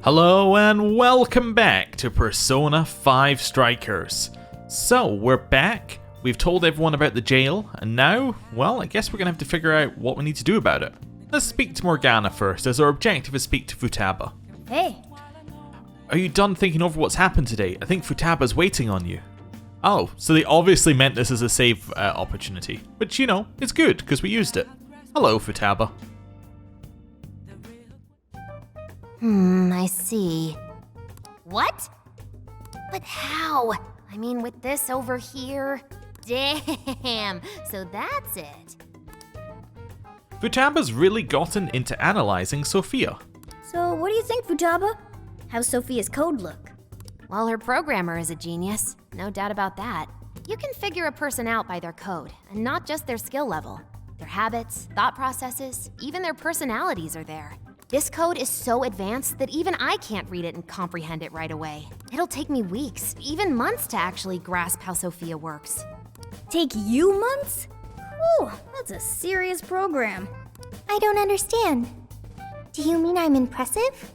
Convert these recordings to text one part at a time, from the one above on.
Hello and welcome back to Persona 5 Strikers. So, we're back, we've told everyone about the jail, and now, well, I guess we're gonna have to figure out what we need to do about it. Let's speak to Morgana first, as our objective is speak to Futaba. Hey. Are you done thinking over what's happened today? I think Futaba's waiting on you. Oh, so they obviously meant this as a save opportunity. Which, you know, it's good, because we used it. Hello, Futaba. I see. What? But how? I mean, with this over here? Damn, so that's it. Futaba's really gotten into analysing Sophia. So, what do you think, Futaba? How's Sophia's code look? Well, her programmer is a genius, no doubt about that. You can figure a person out by their code, and not just their skill level. Their habits, thought processes, even their personalities are there. This code is so advanced that even I can't read it and comprehend it right away. It'll take me weeks, even months to actually grasp how Sophia works. Take you months? Whew, that's a serious program. I don't understand. Do you mean I'm impressive?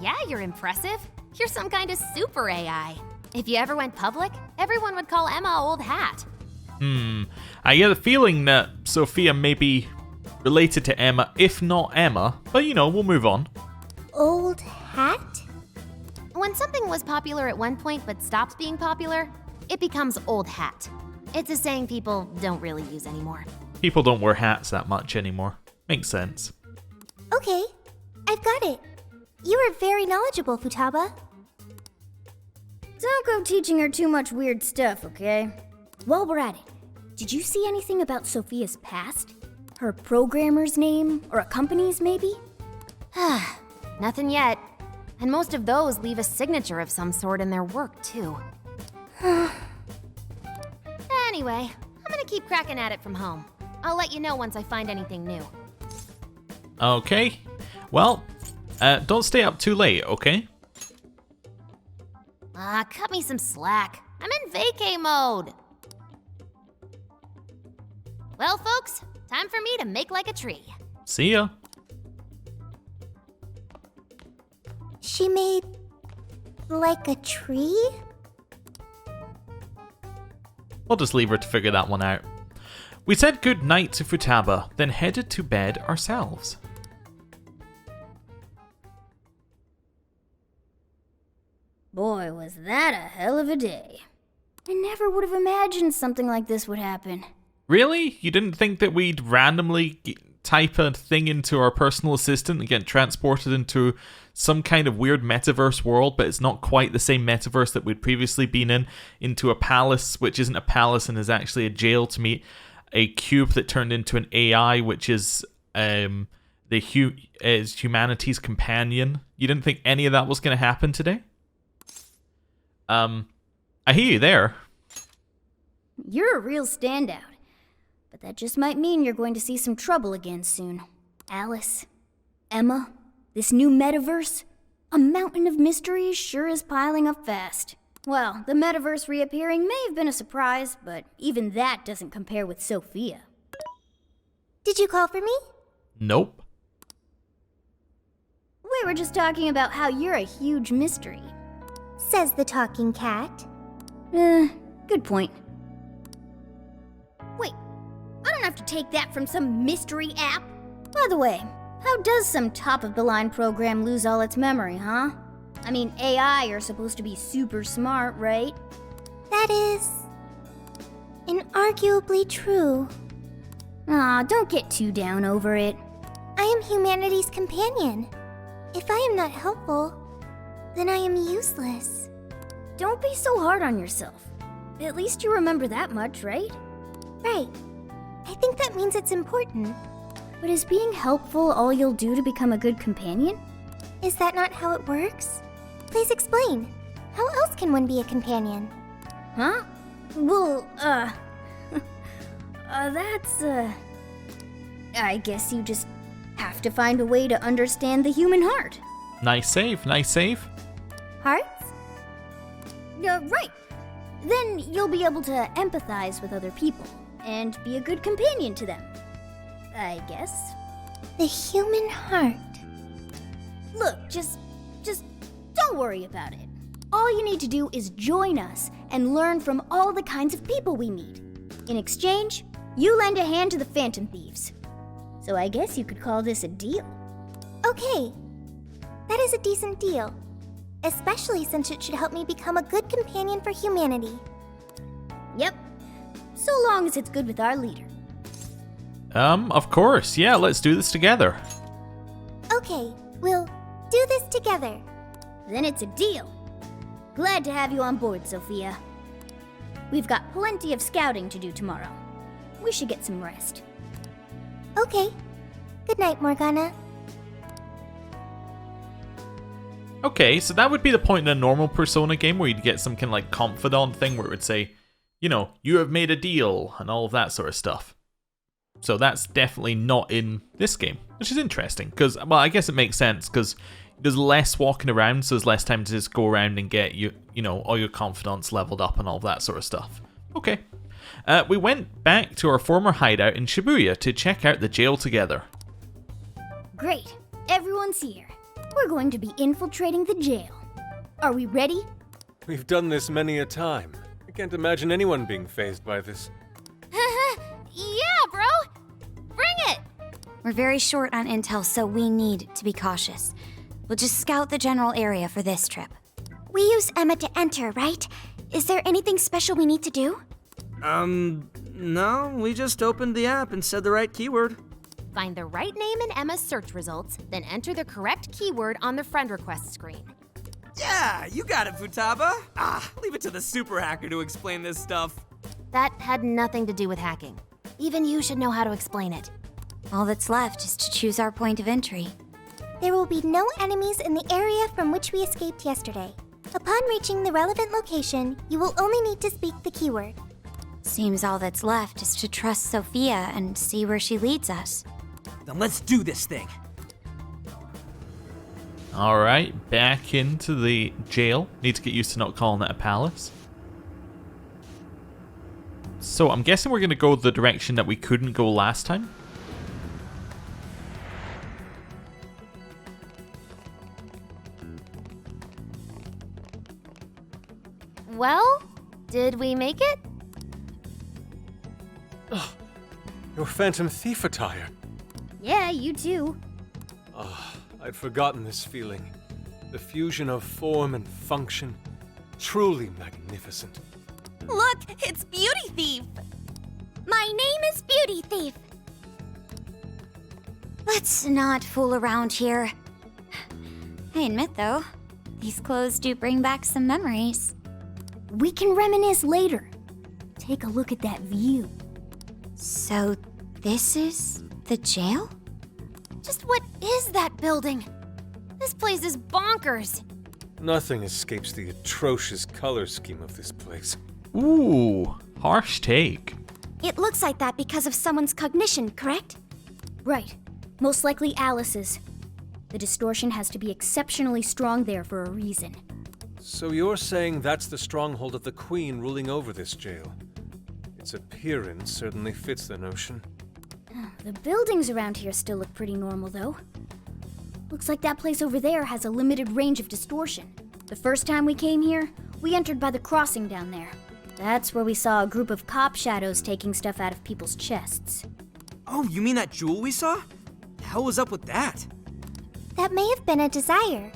Yeah, you're impressive. You're some kind of super AI. If you ever went public, everyone would call Emma old hat. I get a feeling that Sophia may be related to Emma, if not Emma, but you know, we'll move on. Old hat? When something was popular at one point but stops being popular, it becomes old hat. It's a saying people don't really use anymore. People don't wear hats that much anymore. Makes sense. Okay, I've got it. You are very knowledgeable, Futaba. Don't go teaching her too much weird stuff, okay? While we're at it, did you see anything about Sophia's past? Her programmer's name, or a company's maybe? Nothing yet. And most of those leave a signature of some sort in their work, too. Anyway, I'm gonna keep cracking at it from home. I'll let you know once I find anything new. Okay. Well, don't stay up too late, okay? Cut me some slack. I'm in vacay mode. Well, folks, time for me to make like a tree. See ya. She made like a tree? We'll just leave her to figure that one out. We said good night to Futaba, then headed to bed ourselves. Boy, was that a hell of a day. I never would have imagined something like this would happen. Really? You didn't think that we'd randomly type a thing into our personal assistant and get transported into some kind of weird metaverse world, but it's not quite the same metaverse that we'd previously been in, into a palace, which isn't a palace and is actually a jail, to meet a cube that turned into an AI, which is is humanity's companion. You didn't think any of that was going to happen today? I hear you there. You're a real standout. But that just might mean you're going to see some trouble again soon. Alice, Emma, this new metaverse, a mountain of mysteries sure is piling up fast. Well, the metaverse reappearing may have been a surprise, but even that doesn't compare with Sophia. Did you call for me? Nope. We were just talking about how you're a huge mystery. Says the talking cat. Good point. Wait, I don't have to take that from some mystery app. By the way, how does some top-of-the-line program lose all its memory, huh? I mean, AI are supposed to be super smart, right? That is inarguably true. Aw, don't get too down over it. I am humanity's companion. If I am not helpful, then I am useless. Don't be so hard on yourself. At least you remember that much, right? Right. I think that means it's important. But is being helpful all you'll do to become a good companion? Is that not how it works? Please explain. How else can one be a companion? Huh? Well, I guess you just have to find a way to understand the human heart. Nice save, nice save. Hearts? Right. Then you'll be able to empathize with other people and be a good companion to them. I guess. The human heart. Look, just Don't worry about it. All you need to do is join us and learn from all the kinds of people we meet. In exchange, you lend a hand to the Phantom Thieves. So I guess you could call this a deal. Okay, that is a decent deal. Especially since it should help me become a good companion for humanity. Yep. So long as it's good with our leader. Of course. Yeah, let's do this together. Okay, we'll do this together. Then it's a deal. Glad to have you on board, Sophia. We've got plenty of scouting to do tomorrow. We should get some rest. Okay. Good night, Morgana. Okay, so that would be the point in a normal Persona game where you'd get some kind of like confidant thing where it would say, you know, you have made a deal and all of that sort of stuff. So that's definitely not in this game, which is interesting because, well, I guess it makes sense because there's less walking around, so there's less time to just go around and get you know, all your confidants leveled up and all of that sort of stuff. Okay. We went back to our former hideout in Shibuya to check out the jail together. Great. Everyone's here. We're going to be infiltrating the jail. Are we ready? We've done this many a time. I can't imagine anyone being fazed by this. Yeah, bro! Bring it! We're very short on intel, so we need to be cautious. We'll just scout the general area for this trip. We use Emma to enter, right? Is there anything special we need to do? No, we just opened the app and said the right keyword. Find the right name in Emma's search results, then enter the correct keyword on the friend request screen. Yeah, you got it, Futaba. Leave it to the super hacker to explain this stuff. That had nothing to do with hacking. Even you should know how to explain it. All that's left is to choose our point of entry. There will be no enemies in the area from which we escaped yesterday. Upon reaching the relevant location, you will only need to speak the keyword. Seems all that's left is to trust Sophia and see where she leads us. Then let's do this thing. Alright, back into the jail. Need to get used to not calling it a palace. So I'm guessing we're going to go the direction that we couldn't go last time. Well, did we make it? Your Phantom Thief attire. Yeah, you too. I'd forgotten this feeling. The fusion of form and function. Truly magnificent. Look, it's Beauty Thief! My name is Beauty Thief. Let's not fool around here. I admit, though, these clothes do bring back some memories. We can reminisce later. Take a look at that view. So, this is the jail? Just what is that building? This place is bonkers. Nothing escapes the atrocious color scheme of this place. Ooh, harsh take. It looks like that because of someone's cognition, correct? Right. Most likely Alice's. The distortion has to be exceptionally strong there for a reason. So you're saying that's the stronghold of the Queen ruling over this jail? Its appearance certainly fits the notion. The buildings around here still look pretty normal, though. Looks like that place over there has a limited range of distortion. The first time we came here, we entered by the crossing down there. That's where we saw a group of cop shadows taking stuff out of people's chests. Oh, you mean that jewel we saw? The hell was up with that? That may have been a desire.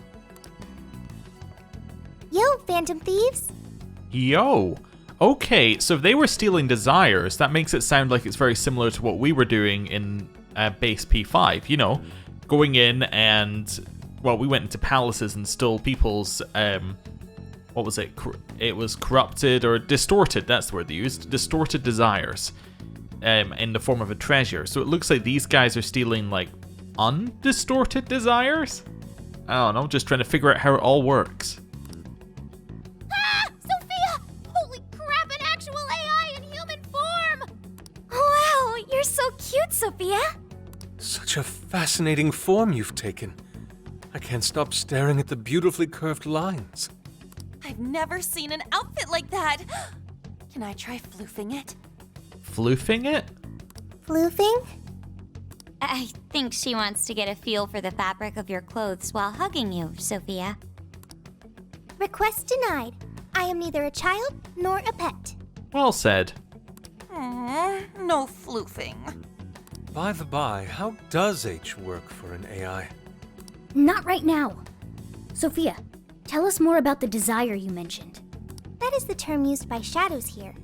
Yo, Phantom Thieves! Yo. Okay, so if they were stealing desires, that makes it sound like it's very similar to what we were doing in base P5, you know, going in and, well, we went into palaces and stole people's, what was it? It was corrupted or distorted, that's the word they used, distorted desires in the form of a treasure. So it looks like these guys are stealing, like, undistorted desires? I don't know, just trying to figure out how it all works. Sophia! Holy crap, an actual AI in human form! Wow, you're so cute, Sophia! Such a fascinating form you've taken. I can't stop staring at the beautifully curved lines. I've never seen an outfit like that. Can I try floofing it? Floofing it? Floofing? I think she wants to get a feel for the fabric of your clothes while hugging you, Sophia. Request denied. I am neither a child nor a pet. Well said. No floofing. By the by, how does H work for an AI? Not right now. Sophia, tell us more about the desire you mentioned. That is the term used by shadows here.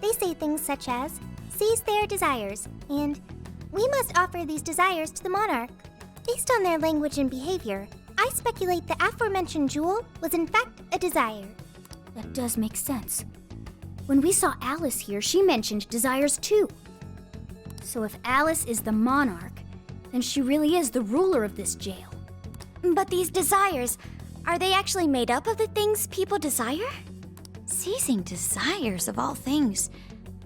They say things such as, seize their desires, and we must offer these desires to the monarch. Based on their language and behavior, I speculate the aforementioned jewel was in fact a desire. That does make sense. When we saw Alice here, she mentioned desires too. So if Alice is the monarch, then she really is the ruler of this jail. But these desires, are they actually made up of the things people desire? Seizing desires of all things.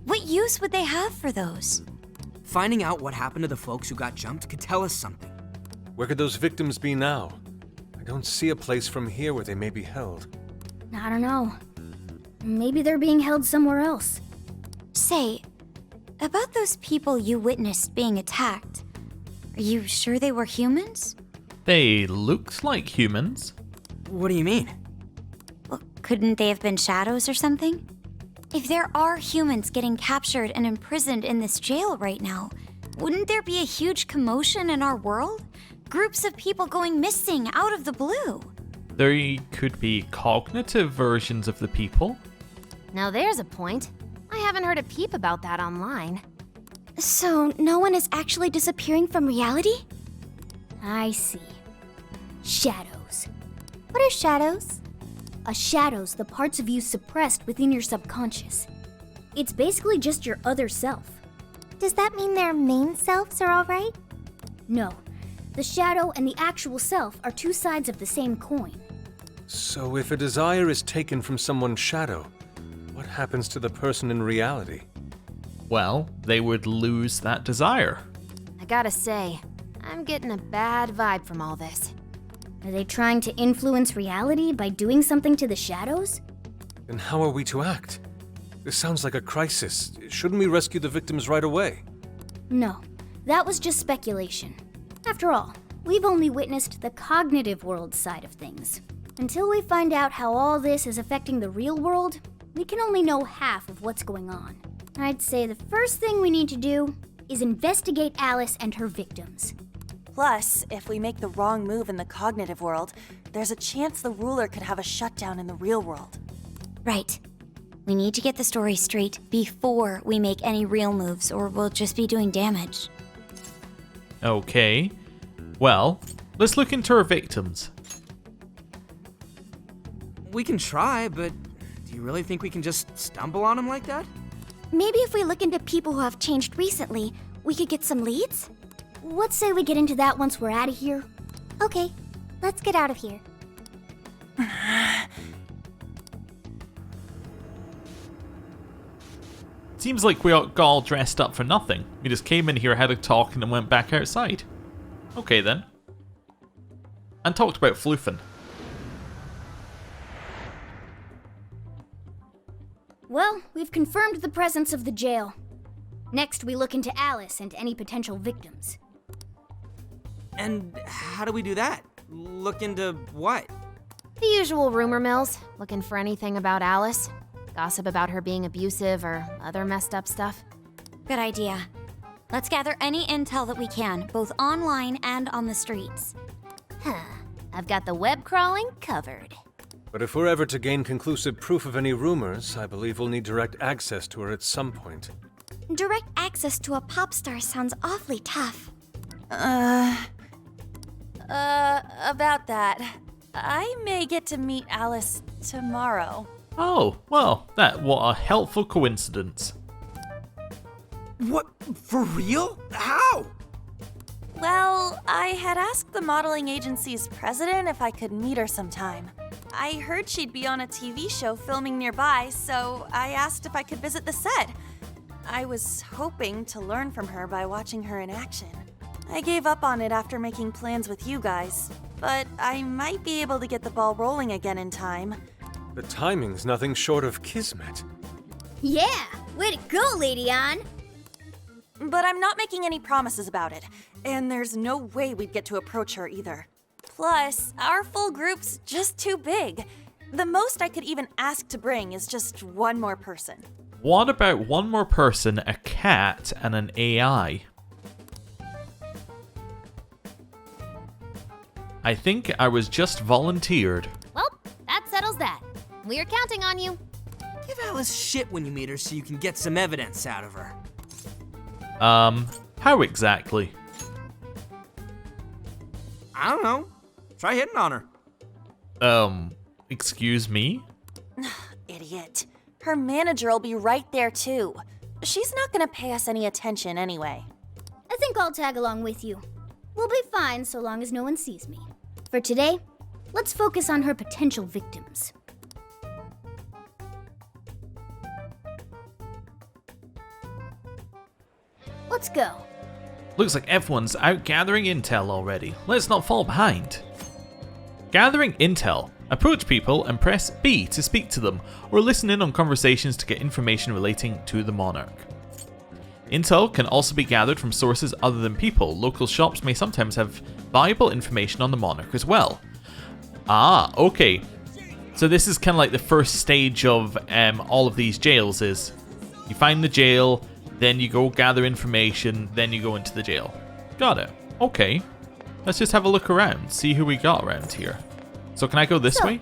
What use would they have for those? Finding out what happened to the folks who got jumped could tell us something. Where could those victims be now? I don't see a place from here where they may be held. I don't know. Maybe they're being held somewhere else. Say, about those people you witnessed being attacked, are you sure they were humans? They looked like humans. What do you mean? Well, couldn't they have been shadows or something? If there are humans getting captured and imprisoned in this jail right now, wouldn't there be a huge commotion in our world? Groups of people going missing out of the blue. There could be cognitive versions of the people. Now there's a point. I haven't heard a peep about that online. So, no one is actually disappearing from reality? I see. Shadows. What are shadows? A shadow's the parts of you suppressed within your subconscious. It's basically just your other self. Does that mean their main selves are alright? No. The shadow and the actual self are two sides of the same coin. So if a desire is taken from someone's shadow, what happens to the person in reality? Well, they would lose that desire. I gotta say, I'm getting a bad vibe from all this. Are they trying to influence reality by doing something to the shadows? Then how are we to act? This sounds like a crisis. Shouldn't we rescue the victims right away? No, that was just speculation. After all, we've only witnessed the cognitive world side of things. Until we find out how all this is affecting the real world, we can only know half of what's going on. I'd say the first thing we need to do is investigate Alice and her victims. Plus, if we make the wrong move in the cognitive world, there's a chance the ruler could have a shutdown in the real world. Right. We need to get the story straight before we make any real moves, or we'll just be doing damage. Okay. Well, let's look into our victims. We can try, but do you really think we can just stumble on them like that? Maybe if we look into people who have changed recently, we could get some leads? Let's say we get into that once we're out of here. Okay, let's get out of here. Seems like we got all dressed up for nothing. We just came in here, had a talk, and then went back outside. Okay then. And talked about floofing. Well, we've confirmed the presence of the jail. Next, we look into Alice and any potential victims. And how do we do that? Look into what? The usual rumor mills, looking for anything about Alice. Gossip about her being abusive or other messed up stuff. Good idea. Let's gather any intel that we can, both online and on the streets. I've got the web crawling covered. But if we're ever to gain conclusive proof of any rumors, I believe we'll need direct access to her at some point. Direct access to a pop star sounds awfully tough. About that. I may get to meet Alice tomorrow. Oh, well, what a helpful coincidence. What? For real? How? Well, I had asked the modeling agency's president if I could meet her sometime. I heard she'd be on a TV show filming nearby, so I asked if I could visit the set. I was hoping to learn from her by watching her in action. I gave up on it after making plans with you guys, but I might be able to get the ball rolling again in time. The timing's nothing short of kismet. Yeah! Way to go, Lady Ann! But I'm not making any promises about it, and there's no way we'd get to approach her either. Plus, our full group's just too big. The most I could even ask to bring is just one more person. What about one more person, a cat, and an AI? I think I was just volunteered. Well, that settles that. We're counting on you. Give Alice shit when you meet her so you can get some evidence out of her. How exactly? I don't know. Try hitting on her. Excuse me? Idiot. Her manager will be right there too. She's not gonna pay us any attention anyway. I think I'll tag along with you. We'll be fine so long as no one sees me. For today, let's focus on her potential victims. Let's go. Looks like everyone's out gathering intel already. Let's not fall behind. Gathering intel. Approach people and press B to speak to them, or listen in on conversations to get information relating to the monarch. Intel can also be gathered from sources other than people. Local shops may sometimes have valuable information on the monarch as well. Ah, okay. So this is kind of like the first stage of all of these jails is you find the jail, then you go gather information, then you go into the jail. Got it. Okay. Let's just have a look around, see who we got around here. So can I go this way?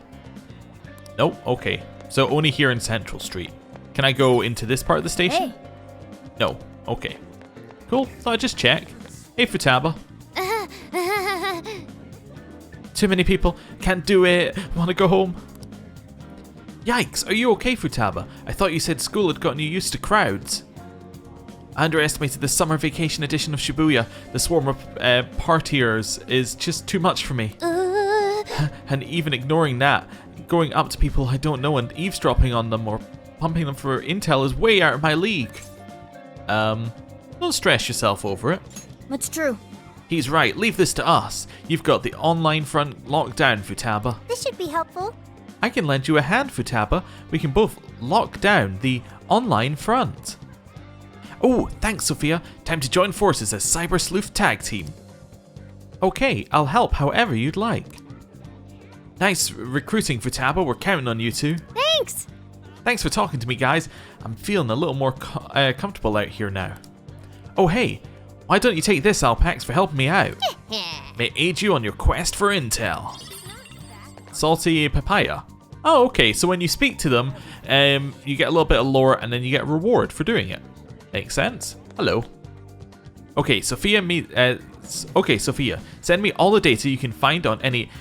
Nope, okay. So only here in Central Street. Can I go into this part of the station? Hey. No, okay. Cool, thought I'd just check. Hey Futaba. Too many people, can't do it, wanna go home. Yikes, are you okay Futaba? I thought you said school had gotten you used to crowds. I underestimated the summer vacation edition of Shibuya. The swarm of partiers is just too much for me. And even ignoring that, going up to people I don't know and eavesdropping on them or pumping them for intel is way out of my league. Don't stress yourself over it. That's true. He's right, leave this to us. You've got the online front locked down, Futaba. This should be helpful. I can lend you a hand, Futaba. We can both lock down the online front. Oh, thanks, Sophia. Time to join forces as Cyber Sleuth Tag Team. Okay, I'll help however you'd like. Nice recruiting, Futaba. We're counting on you two. Thanks! Thanks for talking to me, guys. I'm feeling a little more comfortable out here now. Oh, hey. Why don't you take this, Alpax, for helping me out? May aid you on your quest for intel. Salty papaya. Oh, okay. So when you speak to them, you get a little bit of lore and then you get a reward for doing it. Makes sense. Hello. Okay, Sophia, Sophia, send me all the data you can find on any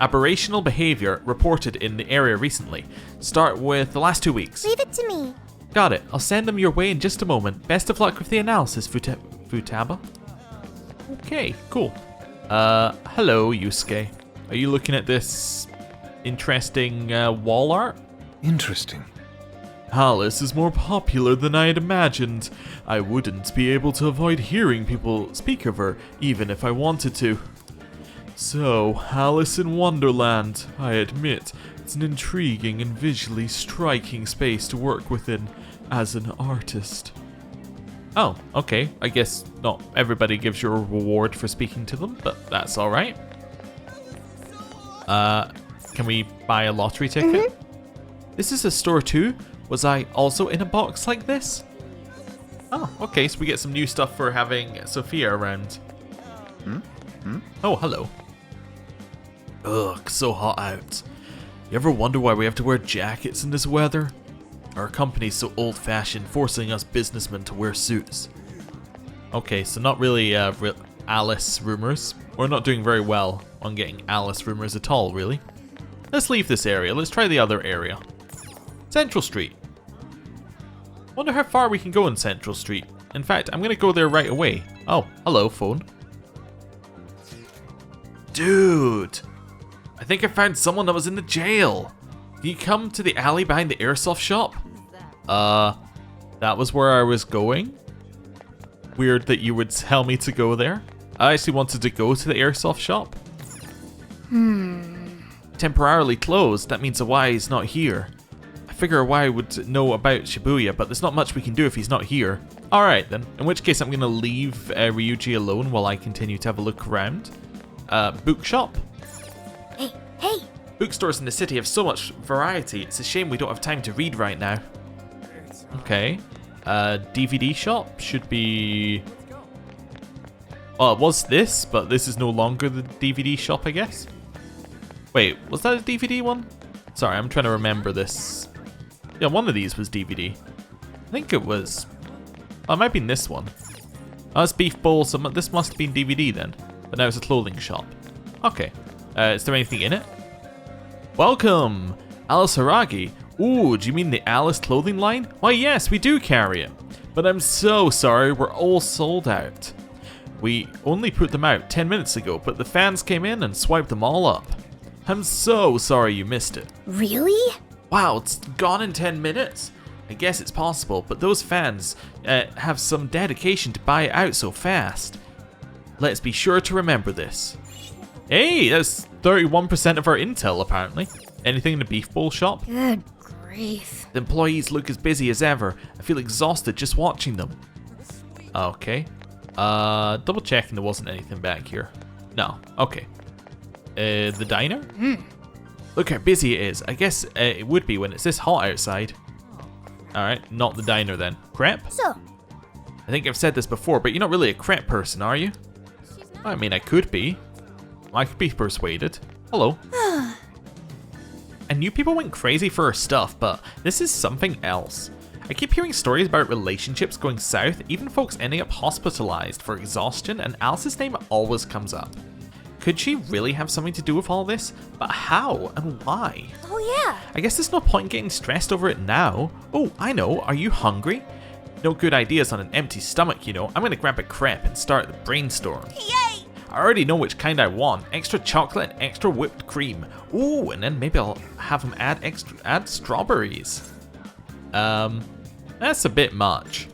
aberrational behavior reported in the area recently. Start with the last 2 weeks. Leave it to me. Got it. I'll send them your way in just a moment. Best of luck with the analysis, Futaba. Okay, cool. Hello, Yusuke. Are you looking at this interesting wall art? Interesting. Alice is more popular than I had imagined. I wouldn't be able to avoid hearing people speak of her, even if I wanted to. So, Alice in Wonderland, I admit, it's an intriguing and visually striking space to work within as an artist. Oh, okay. I guess not everybody gives you a reward for speaking to them, but that's alright. Can we buy a lottery ticket? Mm-hmm. This is a store too? Was I also in a box like this? Oh, okay, so we get some new stuff for having Sophia around. Oh, hello. Ugh, so hot out. You ever wonder why we have to wear jackets in this weather? Our company's so old-fashioned, forcing us businessmen to wear suits. Okay, so not really Alice rumors. We're not doing very well on getting Alice rumors at all, really. Let's leave this area. Let's try the other area. Central Street. Wonder how far we can go in Central Street. In fact, I'm gonna go there right away. Oh, hello, phone. Dude! I think I found someone that was in the jail. Can you come to the alley behind the airsoft shop? That was where I was going? Weird that you would tell me to go there. I actually wanted to go to the airsoft shop. Temporarily closed, that means Awai is not here. I figure Awai would know about Shibuya, but there's not much we can do if he's not here. Alright then, in which case I'm gonna leave Ryuji alone while I continue to have a look around. Bookshop? Hey! Bookstores in the city have so much variety, it's a shame we don't have time to read right now. Okay. DVD shop should be... Oh, it was this, but this is no longer the DVD shop, I guess. Wait, was that a DVD one? Sorry, I'm trying to remember this. Yeah, one of these was DVD. I think it was... Oh, it might be this one. Oh, it's Beef Bowl, so this must have been DVD then. But now it's a clothing shop. Okay. Is there anything in it? Welcome! Alice Haragi. Ooh, do you mean the Alice clothing line? Why yes, we do carry it. But I'm so sorry, we're all sold out. We only put them out 10 minutes ago, but the fans came in and swiped them all up. I'm so sorry you missed it. Really? Wow, it's gone in 10 minutes? I guess it's possible, but those fans have some dedication to buy it out so fast. Let's be sure to remember this. Hey, that's 31% of our intel apparently. Anything in the Beef Bowl shop? Good grief. The employees look as busy as ever. I feel exhausted just watching them. Okay. Double checking there wasn't anything back here. No, okay. The diner? Look how busy it is. I guess it would be when it's this hot outside. Alright, not the diner then. Crepe? So, I think I've said this before, but you're not really a crepe person, are you? I mean, I could be. I could be persuaded. Hello. I knew people went crazy for her stuff, but this is something else. I keep hearing stories about relationships going south, even folks ending up hospitalized for exhaustion, and Alice's name always comes up. Could she really have something to do with all this? But how and why? oh yeah. I guess there's no point in getting stressed over it now. Oh, I know, are you hungry? No good ideas on an empty stomach, you know. I'm gonna grab a crepe and start the brainstorm. Yay! I already know which kind I want. Extra chocolate and extra whipped cream. Ooh, and then maybe I'll have them add strawberries. That's a bit much.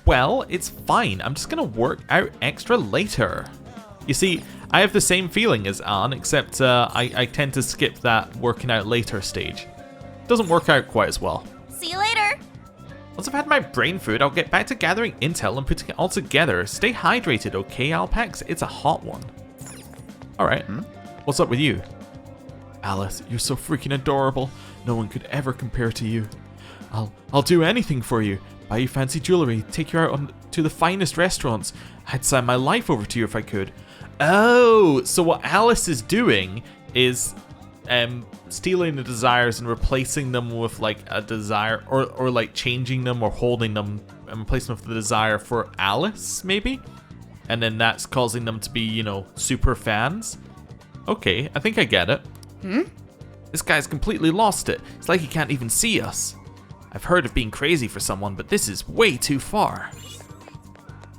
Well, it's fine. I'm just gonna work out extra later. You see, I have the same feeling as Anne, except I tend to skip that working out later stage. Doesn't work out quite as well. See you later! Once I've had my brain food, I'll get back to gathering intel and putting it all together. Stay hydrated, okay, Alpax? It's a hot one. Alright, what's up with you? Alice, you're so freaking adorable. No one could ever compare to you. I'll do anything for you. Buy you fancy jewelry, take you out to the finest restaurants. I'd sign my life over to you if I could. Oh, so what Alice is doing is stealing the desires and replacing them with like a desire, or like changing them or holding them and replacing them with the desire for Alice, maybe? And then that's causing them to be, you know, super fans. Okay, I think I get it. This guy's completely lost it. It's like he can't even see us. I've heard of being crazy for someone, but this is way too far.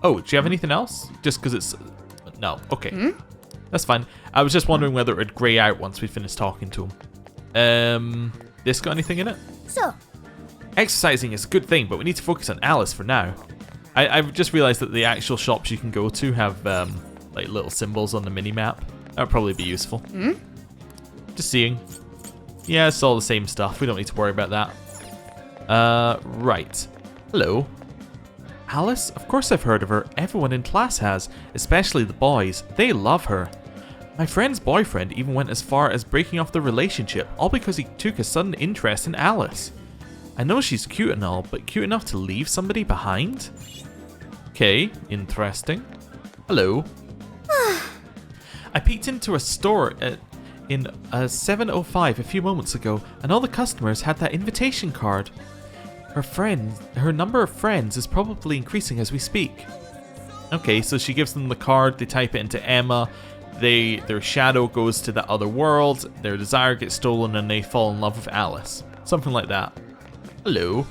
Oh, do you have anything else? Just because it's... No, okay. That's fine. I was just wondering whether it would grey out once we finished talking to him. This got anything in it? So, Exercising is a good thing, but we need to focus on Alice for now. I've just realised that the actual shops you can go to have like little symbols on the mini-map. That would probably be useful. Just seeing. Yeah, it's all the same stuff. We don't need to worry about that. Right. Hello. Alice? Of course I've heard of her. Everyone in class has, especially the boys. They love her. My friend's boyfriend even went as far as breaking off the relationship, all because he took a sudden interest in Alice. I know she's cute and all, but cute enough to leave somebody behind? Okay, interesting. Hello. I peeked into a store in 705 a few moments ago, and all the customers had that invitation card. Her number of friends is probably increasing as we speak. Okay, so she gives them the card, they type it into Emma, their shadow goes to that other world, their desire gets stolen, and they fall in love with Alice. Something like that. Hello,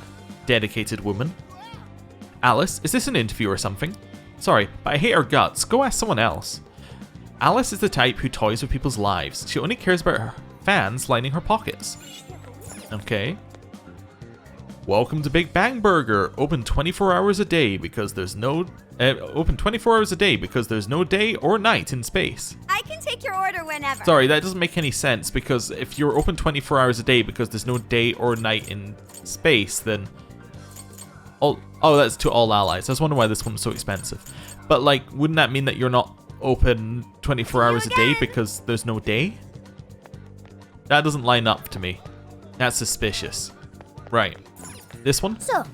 dedicated woman. Alice, is this an interview or something? Sorry, but I hate her guts. Go ask someone else. Alice is the type who toys with people's lives. She only cares about her fans lining her pockets. Okay. Welcome to Big Bang Burger. Open 24 hours a day because there's no... open 24 hours a day because there's no day or night in space. I can take your order whenever. Sorry, that doesn't make any sense because if you're open 24 hours a day because there's no day or night in space, then... Oh, that's to all allies. I was wondering why this one was so expensive. But, like, wouldn't that mean that you're not open 24 hours a day because there's no day? That doesn't line up to me. That's suspicious. Right. This one? So,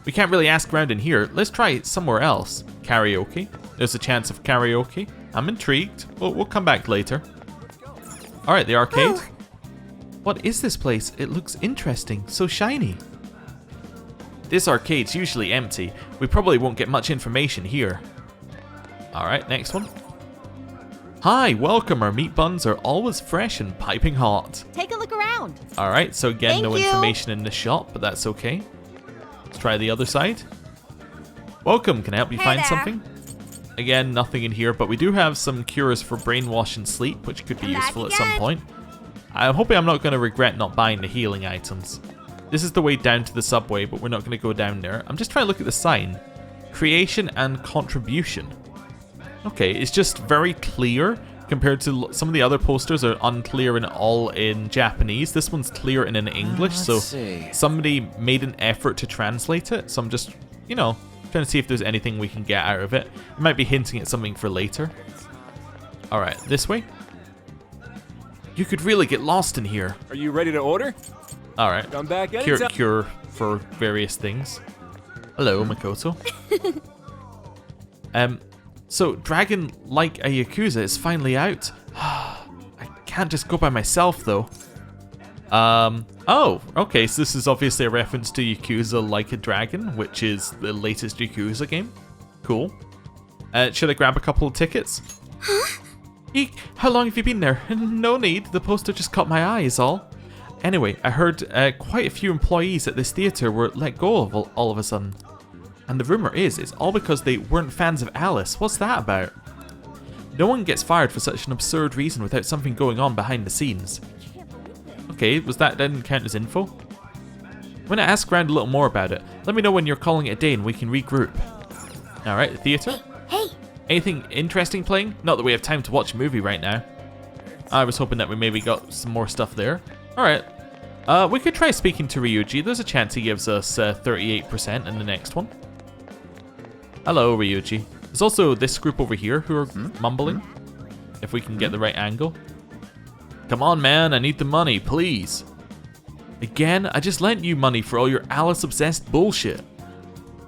We can't really ask around in here. Let's try it somewhere else. Karaoke. There's a chance of karaoke. I'm intrigued. We'll come back later. Alright, the arcade. Oh. What is this place? It looks interesting. So shiny. This arcade's usually empty. We probably won't get much information here. Alright, next one. Hi, welcome. Our meat buns are always fresh and piping hot. Take a look around. Alright, so again, Thank no you. information in the shop, but that's okay. Let's try the other side. Welcome, can I help you find something? Again, nothing in here, but we do have some cures for brainwash and sleep, which could be useful at some point. I'm hoping I'm not going to regret not buying the healing items. This is the way down to the subway, but we're not going to go down there. I'm just trying to look at the sign. Creation and contribution. Okay, it's just very clear compared to some of the other posters are unclear and all in Japanese. This one's clear and in English, so somebody made an effort to translate it. So I'm just, you know, trying to see if there's anything we can get out of it. It might be hinting at something for later. Alright, this way. You could really get lost in here. Are you ready to order? Alright. Come back anytime. Cure for various things. Hello, Makoto. So Dragon like a Yakuza is finally out. I can't just go by myself though. Oh, okay, so this is obviously a reference to Yakuza Like a Dragon, which is the latest Yakuza game. Cool. Should I grab a couple of tickets? Huh? Eek, how long have you been there? No need, the poster just caught my eye is all. Anyway, I heard quite a few employees at this theatre were let go of all of a sudden. And the rumour is it's all because they weren't fans of Alice. What's that about? No one gets fired for such an absurd reason without something going on behind the scenes. Okay, that didn't count as info? When I ask around a little more about it, let me know when you're calling it a day and we can regroup. Alright, the theatre? hey, Anything interesting playing? Not that we have time to watch a movie right now. I was hoping that we maybe got some more stuff there. Alright. We could try speaking to Ryuji. There's a chance he gives us 38% in the next one. Hello, Ryuji. There's also this group over here who are mumbling. If we can get the right angle. Come on, man. I need the money, please. Again? I just lent you money for all your Alice-obsessed bullshit.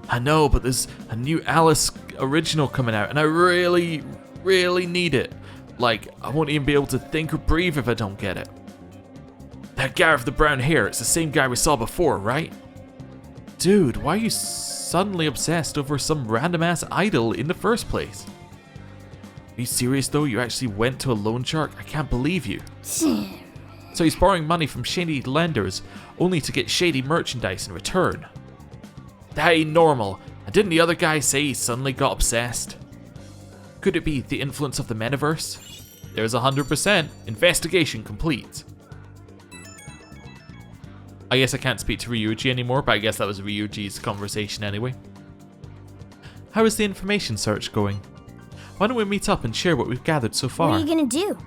I know, but there's a new Alice original coming out, and I really, really need it. Like, I won't even be able to think or breathe if I don't get it. That guy with the brown hair, it's the same guy we saw before, right? Dude, why are you suddenly obsessed over some random-ass idol in the first place? Are you serious though? You actually went to a loan shark? I can't believe you. So he's borrowing money from shady lenders, only to get shady merchandise in return. That ain't normal. And didn't the other guy say he suddenly got obsessed? Could it be the influence of the metaverse? There's 100%. Investigation complete. I guess I can't speak to Ryuji anymore, but I guess that was Ryuji's conversation anyway. How is the information search going? Why don't we meet up and share what we've gathered so far? what are you gonna do?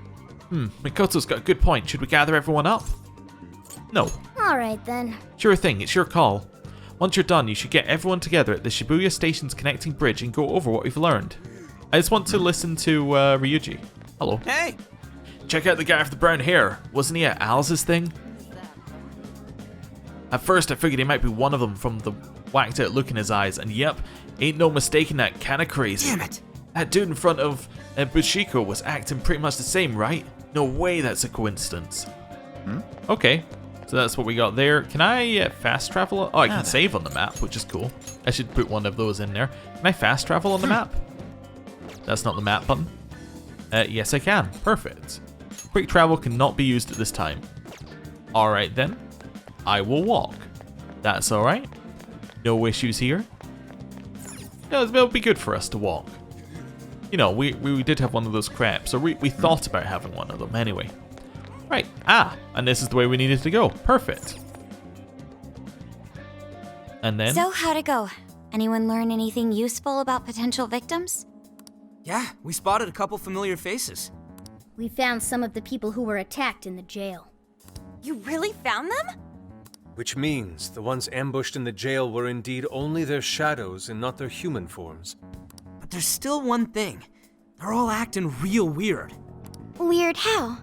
Mikoto's got a good point. Should we gather everyone up? No. Alright then. Sure thing, it's your call. Once you're done, you should get everyone together at the Shibuya Station's connecting bridge and go over what we've learned. I just want to listen to Ryuji. Hello. Hey! Check out the guy with the brown hair. Wasn't he at Alice's thing? At first I figured he might be one of them from the whacked out look in his eyes, and yep, ain't no mistaking that kinda crazy. Damn it! That dude in front of Bushiko was acting pretty much the same, right? No way that's a coincidence. Okay, so that's what we got there. Can I fast travel? Oh, I can save on the map, which is cool. I should put one of those in there. Can I fast travel on the map? That's not the map button. Yes, I can. Perfect. Quick travel cannot be used at this time. Alright then. I will walk. That's alright. No issues here. No, it'll be good for us to walk. You know, we did have one of those crabs, so we thought about having one of them anyway. Right, and this is the way we needed to go. Perfect. And then... So, how'd it go? Anyone learn anything useful about potential victims? Yeah, we spotted a couple familiar faces. We found some of the people who were attacked in the jail. You really found them? Which means the ones ambushed in the jail were indeed only their shadows and not their human forms. But there's still one thing. They're all acting real weird. Weird how?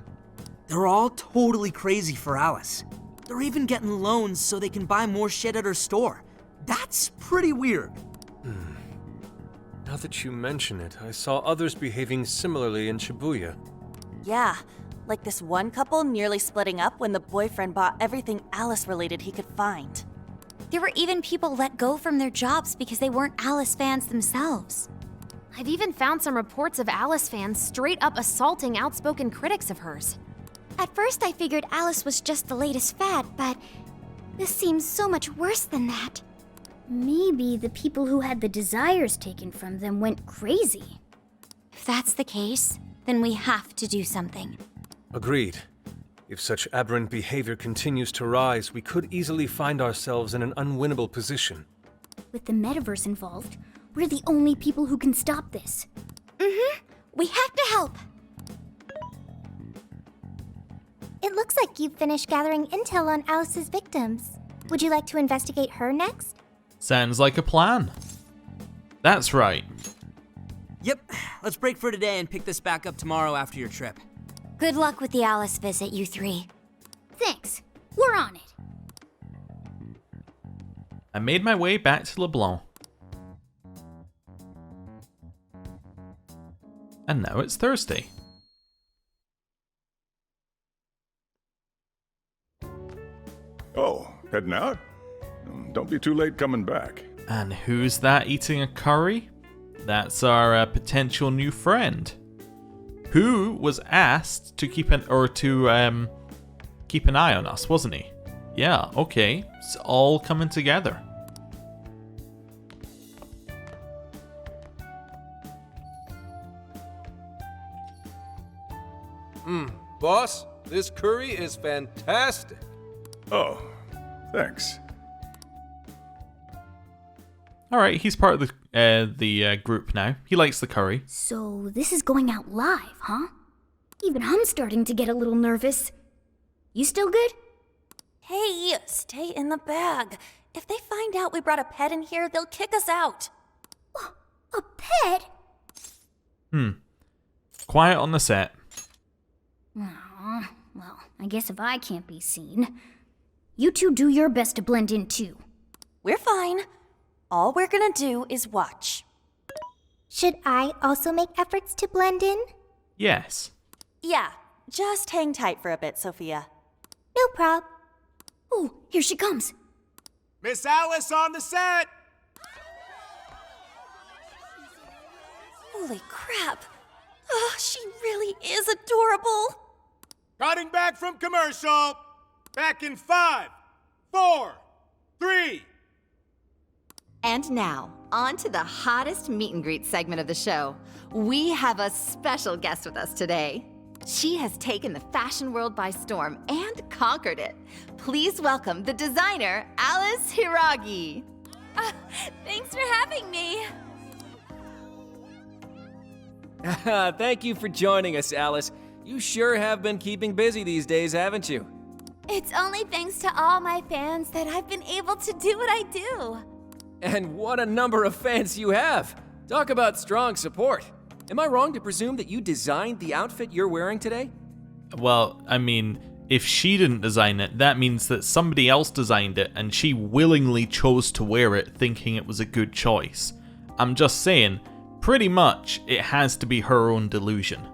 They're all totally crazy for Alice. They're even getting loans so they can buy more shit at her store. That's pretty weird. Now that you mention it, I saw others behaving similarly in Shibuya. Yeah, like this one couple nearly splitting up when the boyfriend bought everything Alice-related he could find. There were even people let go from their jobs because they weren't Alice fans themselves. I've even found some reports of Alice fans straight up assaulting outspoken critics of hers. At first I figured Alice was just the latest fad, but this seems so much worse than that. Maybe the people who had the desires taken from them went crazy. If that's the case, then we have to do something. Agreed. If such aberrant behavior continues to rise, we could easily find ourselves in an unwinnable position. With the metaverse involved, we're the only people who can stop this. We have to help. It looks like you've finished gathering intel on Alice's victims. Would you like to investigate her next? Sounds like a plan. That's right. Yep, let's break for today and pick this back up tomorrow after your trip. Good luck with the Alice visit, you three. Thanks. We're on it. I made my way back to LeBlanc. And now it's Thursday. Oh, heading out? Don't be too late coming back. And who's that eating a curry? That's our potential new friend, who was asked to keep an eye on us, wasn't he? Yeah, okay. It's all coming together. Boss, this curry is fantastic. Oh, thanks. All right, he's part of the group now. He likes the curry. So this is going out live, huh? Even I'm starting to get a little nervous. You still good? Hey, stay in the bag. If they find out we brought a pet in here, they'll kick us out. A pet? Quiet on the set. Aw, well, I guess if I can't be seen, you two do your best to blend in too. We're fine. All we're gonna do is watch. Should I also make efforts to blend in? Yes. Yeah, just hang tight for a bit, Sophia. No prob. Oh, here she comes. Miss Alice on the set! Holy crap. Oh, she really is adorable. Cutting back from commercial. Back in 5, 4, 3. And now, on to the hottest meet and greet segment of the show. We have a special guest with us today. She has taken the fashion world by storm and conquered it. Please welcome the designer, Alice Hiragi. Thanks for having me. Thank you for joining us, Alice. You sure have been keeping busy these days, haven't you? It's only thanks to all my fans that I've been able to do what I do. And what a number of fans you have! Talk about strong support. Am I wrong to presume that you designed the outfit you're wearing today? Well, I mean, if she didn't design it, that means that somebody else designed it and she willingly chose to wear it thinking it was a good choice. I'm just saying, pretty much it has to be her own delusion.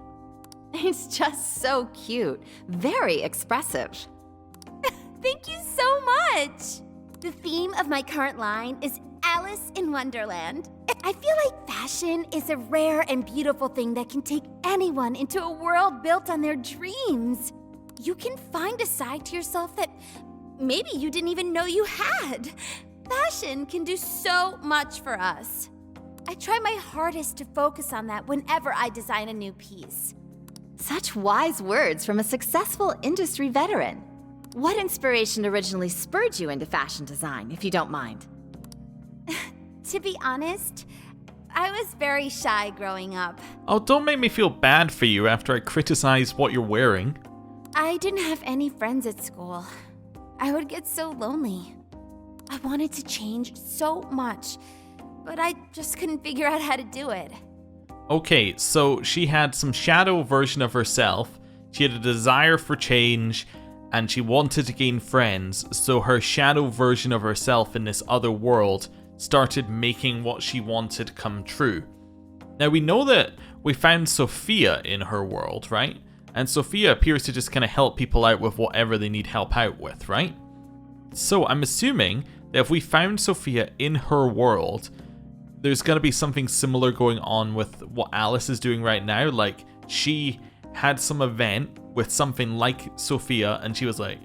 It's just so cute. Very expressive. Thank you so much. The theme of my current line is Alice in Wonderland. I feel like fashion is a rare and beautiful thing that can take anyone into a world built on their dreams. You can find a side to yourself that maybe you didn't even know you had. Fashion can do so much for us. I try my hardest to focus on that whenever I design a new piece. Such wise words from a successful industry veteran. What inspiration originally spurred you into fashion design, if you don't mind? To be honest, I was very shy growing up. Oh, don't make me feel bad for you after I criticize what you're wearing. I didn't have any friends at school. I would get so lonely. I wanted to change so much, but I just couldn't figure out how to do it. Okay, so she had some shadow version of herself, She had a desire for change, and she wanted to gain friends, so her shadow version of herself in this other world started making what she wanted come true. Now we know that we found Sophia in her world, right? And Sophia appears to just kind of help people out with whatever they need help out with, right? So I'm assuming that if we found Sophia in her world, there's going to be something similar going on with what Alice is doing right now. Like, she had some event with something like Sophia, and she was like,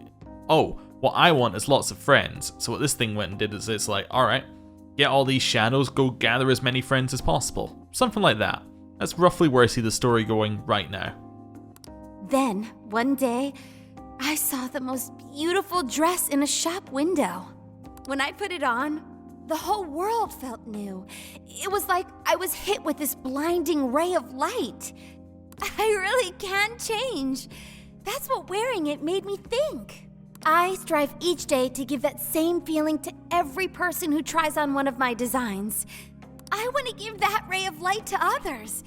oh, what I want is lots of friends. So what this thing went and did is it's like, alright, get all these shadows, go gather as many friends as possible. Something like that. That's roughly where I see the story going right now. Then, one day, I saw the most beautiful dress in a shop window. When I put it on, the whole world felt new. It was like I was hit with this blinding ray of light. I really can change. That's what wearing it made me think. I strive each day to give that same feeling to every person who tries on one of my designs. I want to give that ray of light to others.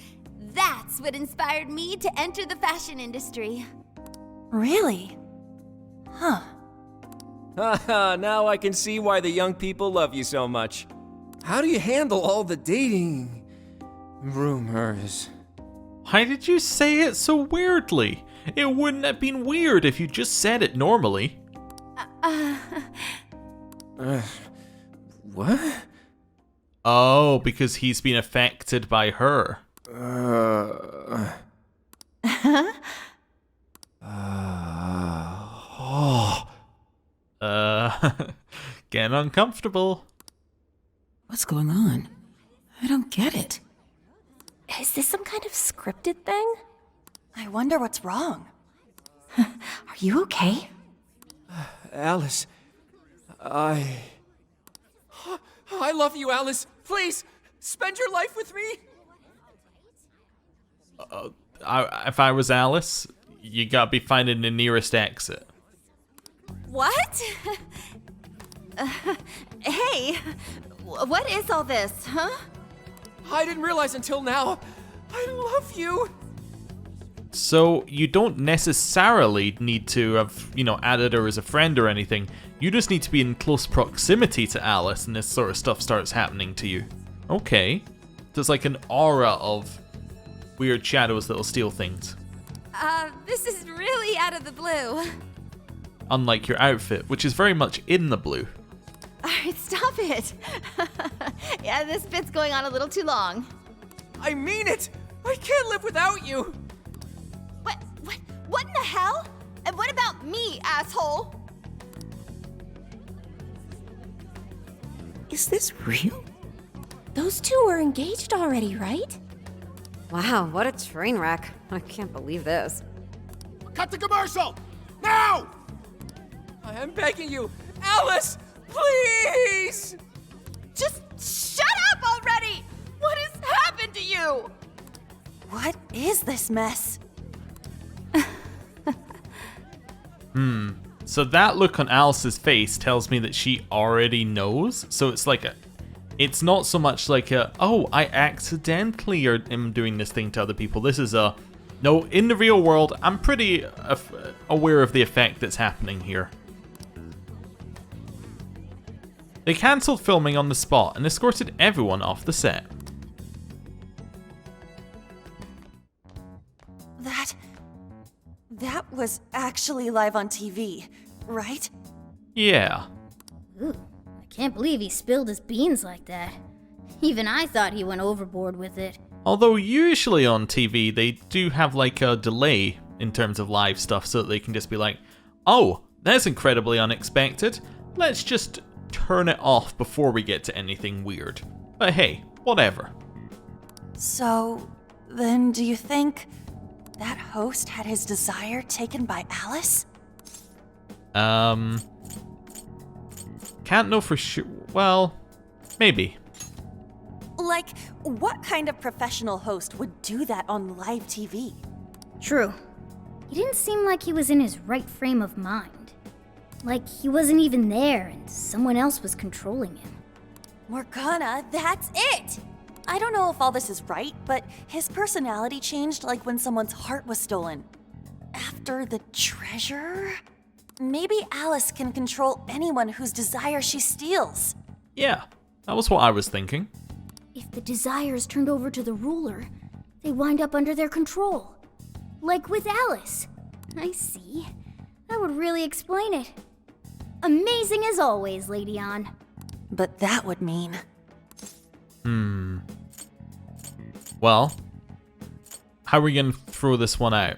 That's what inspired me to enter the fashion industry. Really? Huh. Haha, now I can see why the young people love you so much. How do you handle all the dating rumors? Why did you say it so weirdly? It wouldn't have been weird if you just said it normally. What? Oh, because he's been affected by her. Getting uncomfortable. What's going on? I don't get it. Is this some kind of scripted thing? I wonder what's wrong. Are you okay? Alice, I love you, Alice. Please, spend your life with me. If I was Alice, you gotta be finding the nearest exit. What? Hey, what is all this, huh? I didn't realize until now. I love you. So you don't necessarily need to have, added her as a friend or anything. You just need to be in close proximity to Alice and this sort of stuff starts happening to you. Okay. There's like an aura of weird shadows that'll steal things. This is really out of the blue. Unlike your outfit, which is very much in the blue. Alright, stop it. Yeah, this bit's going on a little too long. I mean it! I can't live without you! What in the hell? And what about me, asshole? Is this real? Those two were engaged already, right? Wow, what a train wreck. I can't believe this. Cut the commercial! Now! I am begging you, Alice, please! Just shut up already! What has happened to you? What is this mess? So that look on Alice's face tells me that she already knows. So it's like it's not so much like oh, I accidentally am doing this thing to other people. This is no, in the real world, I'm pretty aware of the effect that's happening here. They cancelled filming on the spot and escorted everyone off the set. That was actually live on TV, right? Yeah. Ooh, I can't believe he spilled his beans like that. Even I thought he went overboard with it. Although usually on TV, they do have like a delay in terms of live stuff so that they can just be like, oh, that's incredibly unexpected. Let's just turn it off before we get to anything weird. But hey, whatever. So, then do you think that host had his desire taken by Alice? Can't know for sure. Well, maybe. Like, what kind of professional host would do that on live TV? True. He didn't seem like he was in his right frame of mind. Like he wasn't even there and someone else was controlling him. Morgana, that's it! I don't know if all this is right, but his personality changed like when someone's heart was stolen. after the treasure? Maybe Alice can control anyone whose desire she steals. Yeah, that was what I was thinking. If the desire is turned over to the ruler, they wind up under their control. Like with Alice. I see. That would really explain it. Amazing as always, Lady Ann. But that would mean... Well, how are we going to throw this one out?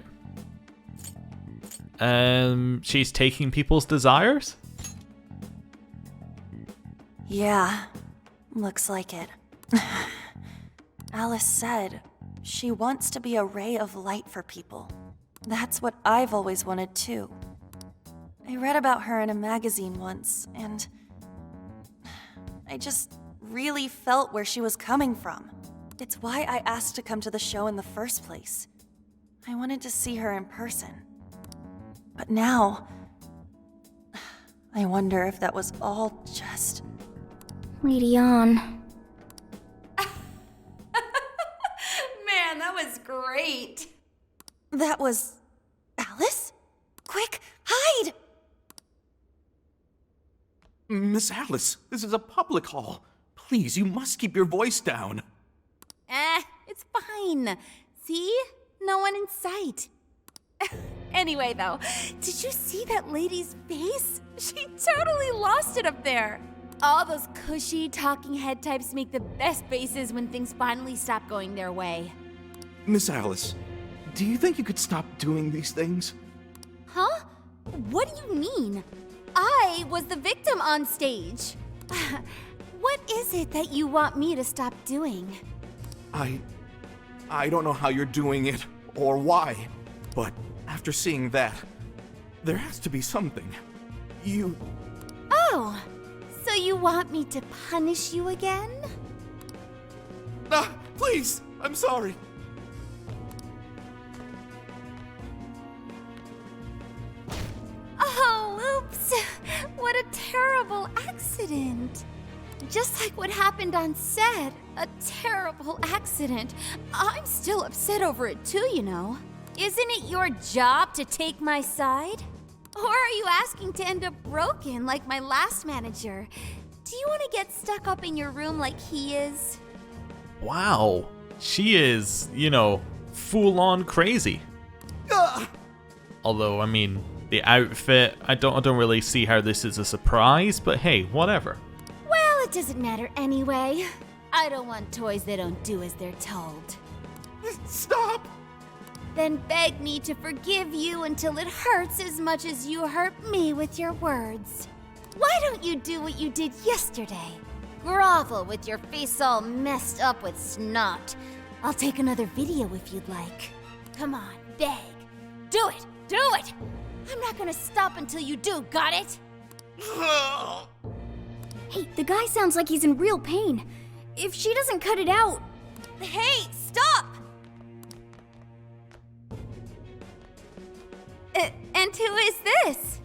She's taking people's desires? Yeah, looks like it. Alice said she wants to be a ray of light for people. That's what I've always wanted too. I read about her in a magazine once, and I just really felt where she was coming from. It's why I asked to come to the show in the first place. I wanted to see her in person. But now, I wonder if that was all just... Lady Ann. Man, that was great. That was... Alice? Quick, hide! Miss Alice, this is a public hall. Please, you must keep your voice down. It's fine. See? No one in sight. Anyway, though, did you see that lady's face? She totally lost it up there. All those cushy talking head types make the best faces when things finally stop going their way. Miss Alice, do you think you could stop doing these things? Huh? What do you mean? I was the victim on stage. What is it that you want me to stop doing? I don't know how you're doing it or why, but after seeing that, there has to be something. Oh, so you want me to punish you again? Please, I'm sorry. Oh, oops. What a terrible accident. Just like what happened on set. A terrible accident. I'm still upset over it too, you know. Isn't it your job to take my side? Or are you asking to end up broken like my last manager? Do you want to get stuck up in your room like he is? Wow. She is, full on crazy. Although, I mean, the outfit, I don't really see how this is a surprise, but hey, whatever. Well, it doesn't matter anyway. I don't want toys that don't do as they're told. Stop! Then beg me to forgive you until it hurts as much as you hurt me with your words. Why don't you do what you did yesterday? Grovel with your face all messed up with snot. I'll take another video if you'd like. Come on, beg. Do it! Do it! I'm not gonna stop until you do, got it? Hey, the guy sounds like he's in real pain. If she doesn't cut it out... Hey, stop! And who is this?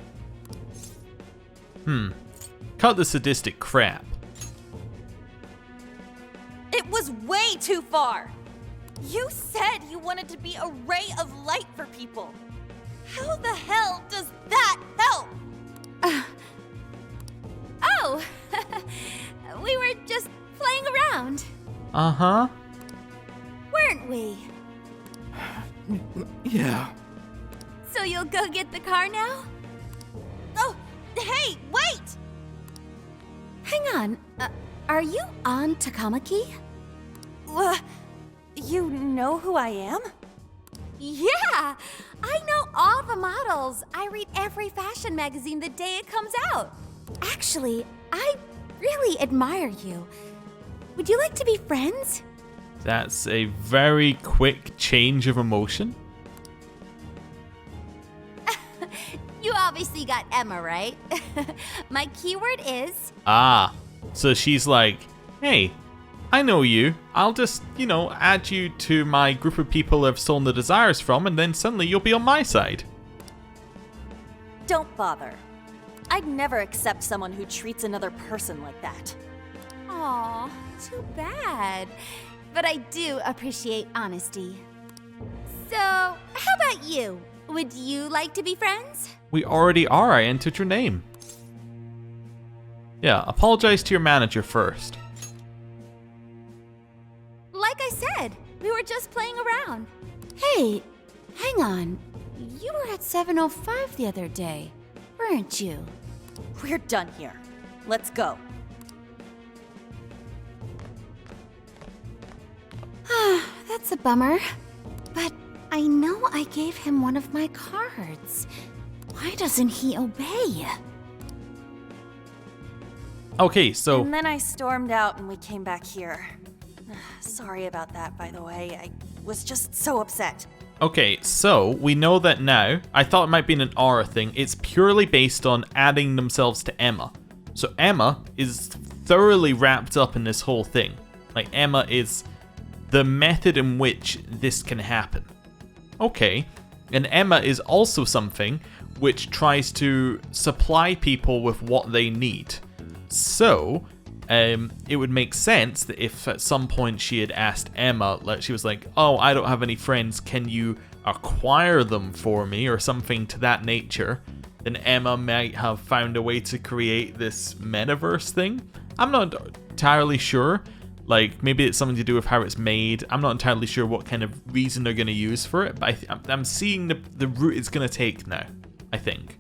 Cut the sadistic crap. It was way too far! You said you wanted to be a ray of light for people. How the hell does that help? Oh! We were just playing around. Uh-huh. Weren't we? Yeah. So you'll go get the car now? Oh, hey, wait! Hang on. Are you on Takamaki? You know who I am? Yeah! I know all the models. I read every fashion magazine the day it comes out. Actually, I really admire you. Would you like to be friends? That's a very quick change of emotion. You obviously got Emma, right? My keyword is... Ah, so she's like, hey, I know you. I'll just, add you to my group of people I've stolen the desires from, and then suddenly you'll be on my side. Don't bother. I'd never accept someone who treats another person like that. Aw, too bad. But I do appreciate honesty. So, how about you? would you like to be friends? We already are. I entered your name. Yeah, apologize to your manager first. Like I said, we were just playing around. Hey, hang on. You were at 705 the other day, weren't you? We're done here. Let's go. That's a bummer. But I know I gave him one of my cards. Why doesn't he obey? Okay, so... And then I stormed out and we came back here. Sorry about that, by the way. I was just so upset. Okay, so we know that now. I thought it might be an Aura thing. It's purely based on adding themselves to Emma. So Emma is thoroughly wrapped up in this whole thing. Like, Emma is the method in which this can happen. Okay, and Emma is also something which tries to supply people with what they need. So, it would make sense that if at some point she had asked Emma, like she was like, oh, I don't have any friends, can you acquire them for me, or something to that nature, then Emma might have found a way to create this metaverse thing. I'm not entirely sure. Like, maybe it's something to do with how it's made. I'm not entirely sure what kind of reason they're going to use for it, but I'm seeing the route it's going to take now, I think.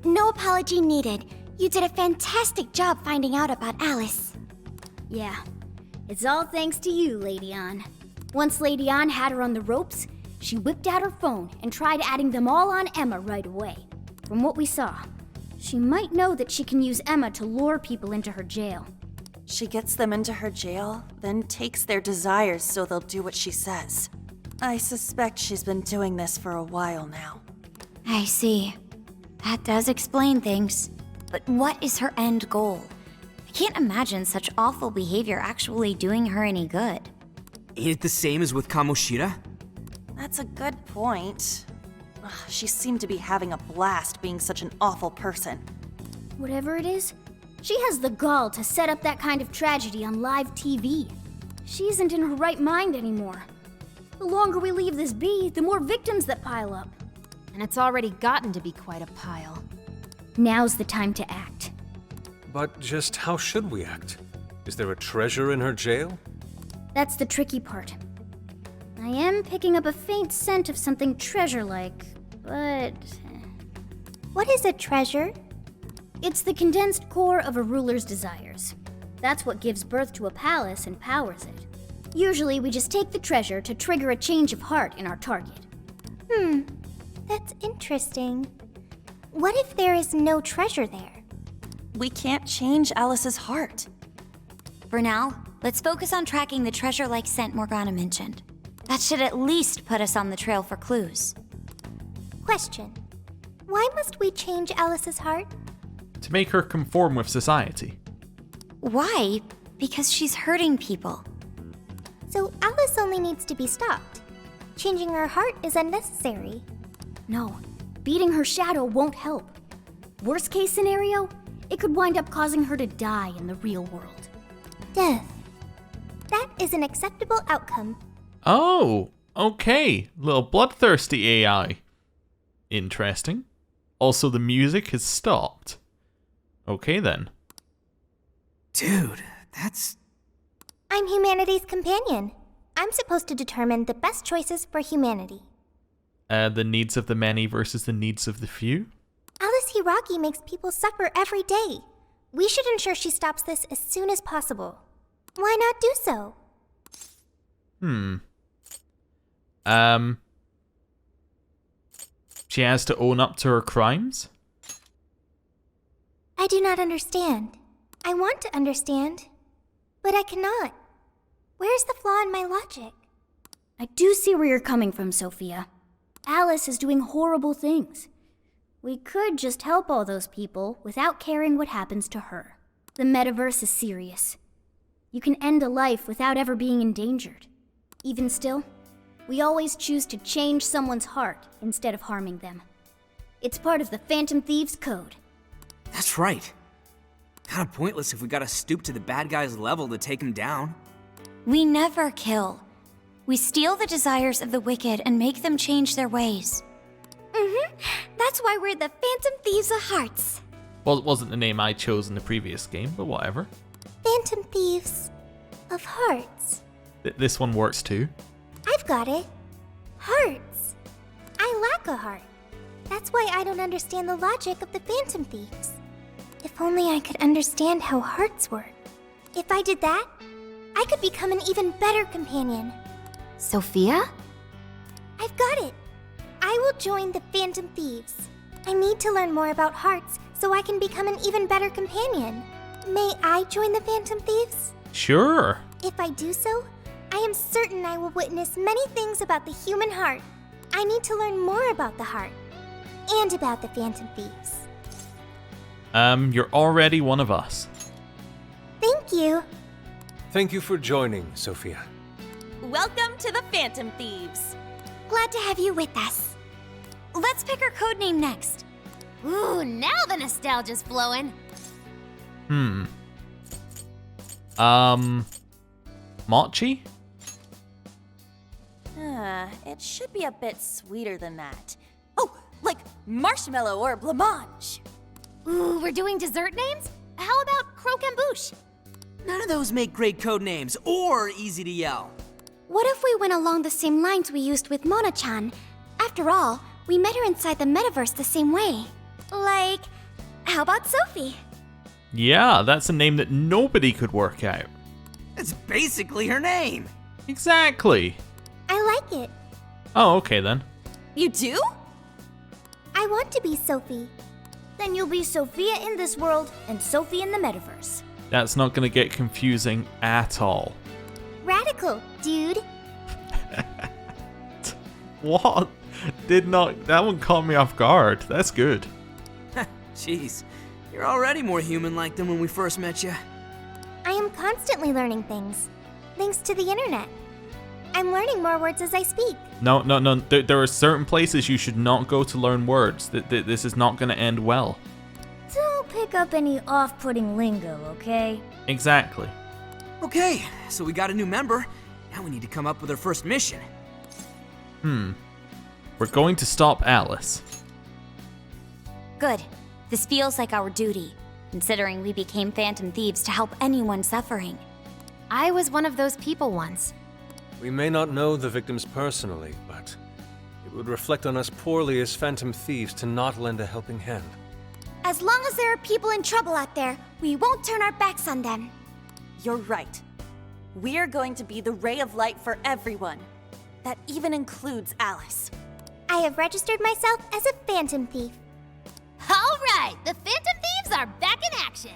No apology needed. You did a fantastic job finding out about Alice. Yeah, it's all thanks to you, Lady Ann. Once Lady Ann had her on the ropes, she whipped out her phone and tried adding them all on Emma right away. From what we saw, she might know that she can use Emma to lure people into her jail. She gets them into her jail, then takes their desires so they'll do what she says. I suspect she's been doing this for a while now. I see. That does explain things. But what is her end goal? I can't imagine such awful behavior actually doing her any good. Ain't it the same as with Kamoshida? That's a good point. Ugh, she seemed to be having a blast being such an awful person. Whatever it is, she has the gall to set up that kind of tragedy on live TV. She isn't in her right mind anymore. The longer we leave this be, the more victims that pile up. And it's already gotten to be quite a pile. Now's the time to act. But just how should we act? Is there a treasure in her jail? That's the tricky part. I am picking up a faint scent of something treasure-like, but... What is a treasure? It's the condensed core of a ruler's desires. That's what gives birth to a palace and powers it. Usually we just take the treasure to trigger a change of heart in our target. That's interesting. What if there is no treasure there? We can't change Alice's heart. For now, let's focus on tracking the treasure-like scent Morgana mentioned. That should at least put us on the trail for clues. Question. Why must we change Alice's heart? To make her conform with society. Why? Because she's hurting people. So Alice only needs to be stopped. Changing her heart is unnecessary. No, beating her shadow won't help. Worst case scenario, it could wind up causing her to die in the real world. Death. That is an acceptable outcome. Oh, okay. Little bloodthirsty AI. Interesting. Also, the music has stopped. Okay then. Dude, that's... I'm humanity's companion. I'm supposed to determine the best choices for humanity. The needs of the many versus the needs of the few? Alice Hiragi makes people suffer every day. We should ensure she stops this as soon as possible. Why not do so? She has to own up to her crimes? I do not understand. I want to understand, but I cannot. Where's the flaw in my logic? I do see where you're coming from, Sophia. Alice is doing horrible things. We could just help all those people without caring what happens to her. The metaverse is serious. You can end a life without ever being endangered. Even still, we always choose to change someone's heart instead of harming them. It's part of the Phantom Thieves code. That's right. Kinda pointless if we gotta stoop to the bad guy's level to take him down. We never kill. We steal the desires of the wicked and make them change their ways. That's why we're the Phantom Thieves of Hearts. Well, it wasn't the name I chose in the previous game, but whatever. Phantom Thieves of Hearts. This one works too. I've got it. Hearts. I lack a heart. That's why I don't understand the logic of the Phantom Thieves. If only I could understand how hearts work. If I did that, I could become an even better companion. Sophia? I've got it. I will join the Phantom Thieves. I need to learn more about hearts so I can become an even better companion. May I join the Phantom Thieves? Sure. If I do so, I am certain I will witness many things about the human heart. I need to learn more about the heart and about the Phantom Thieves. You're already one of us. Thank you. Thank you for joining, Sophia. Welcome to the Phantom Thieves. Glad to have you with us. Let's pick our code name next. Ooh, now the nostalgia's flowing. Mochi? It should be a bit sweeter than that. Oh, like marshmallow or blancmange. Ooh, we're doing dessert names? How about croquembouche? None of those make great code names or easy to yell. What if we went along the same lines we used with Mona-chan? After all, we met her inside the metaverse the same way. Like, how about Sophie? Yeah, that's a name that nobody could work out. It's basically her name. Exactly. I like it. Oh, okay then. You do? I want to be Sophie. Then you'll be Sophia in this world and Sophie in the metaverse. That's not going to get confusing at all. Radical, dude. What? That one caught me off guard. That's good. Jeez, you're already more human-like than when we first met you. I am constantly learning things, thanks to the internet. I'm learning more words as I speak. No. There are certain places you should not go to learn words. This is not going to end well. Don't pick up any off-putting lingo, okay? Exactly. Okay, so we got a new member. Now we need to come up with our first mission. We're going to stop Alice. Good. This feels like our duty, considering we became Phantom Thieves to help anyone suffering. I was one of those people once. We may not know the victims personally, but it would reflect on us poorly as Phantom Thieves to not lend a helping hand. As long as there are people in trouble out there, we won't turn our backs on them. You're right. We're going to be the ray of light for everyone. That even includes Alice. I have registered myself as a Phantom Thief. All right, the Phantom Thieves are back in action.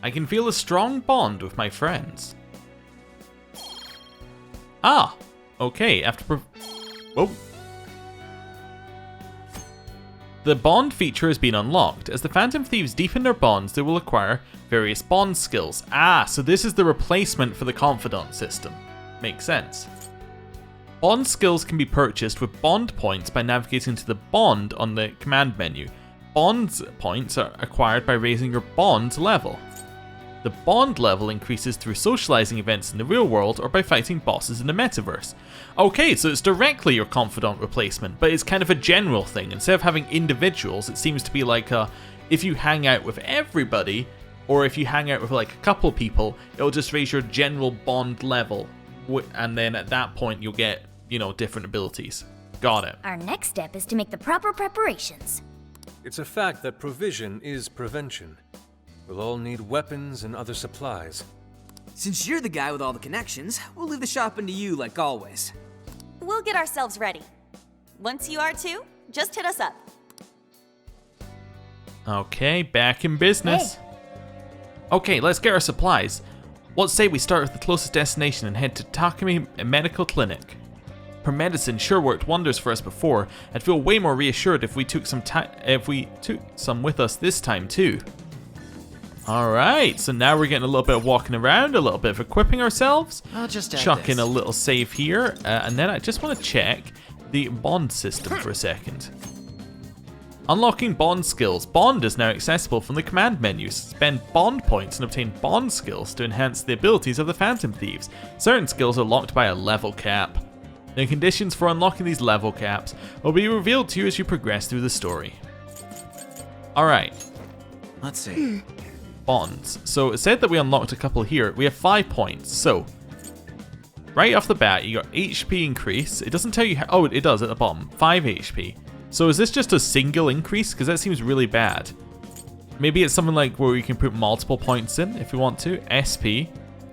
I can feel a strong bond with my friends. Ah, okay, Whoa. The bond feature has been unlocked. As the Phantom Thieves deepen their bonds, they will acquire various bond skills. Ah, so this is the replacement for the confidant system. Makes sense. Bond skills can be purchased with bond points by navigating to the bond on the command menu. Bond points are acquired by raising your bond level. The bond level increases through socializing events in the real world or by fighting bosses in the metaverse. Okay, so it's directly your confidant replacement, but it's kind of a general thing. Instead of having individuals, it seems to be like if you hang out with everybody, or if you hang out with like a couple people, it'll just raise your general bond level. And then at that point, you'll get, different abilities. Got it. Our next step is to make the proper preparations. It's a fact that provision is prevention. We'll all need weapons and other supplies. Since you're the guy with all the connections, we'll leave the shopping to you like always. We'll get ourselves ready. Once you are too, just hit us up. Okay, back in business. Hey. Okay, let's get our supplies. What say we start with the closest destination and head to Takumi Medical Clinic? Her medicine sure worked wonders for us before. I'd feel way more reassured if we took some with us this time too. Alright, so now we're getting a little bit of walking around, a little bit of equipping ourselves. I'll just add chuck in this. a little save here, and then I just want to check the bond system for a second. Unlocking bond skills. Bond is now accessible from the command menu. Spend bond points and obtain bond skills to enhance the abilities of the Phantom Thieves. Certain skills are locked by a level cap. The conditions for unlocking these level caps will be revealed to you as you progress through the story. Alright. Let's see. Bonds. So it said that we unlocked a couple here. We have 5 points. So, right off the bat, you got HP increase. It doesn't tell you how. Oh, it does at the bottom. 5 HP. So is this just a single increase? Because that seems really bad. Maybe it's something like where we can put multiple points in if we want to. SP,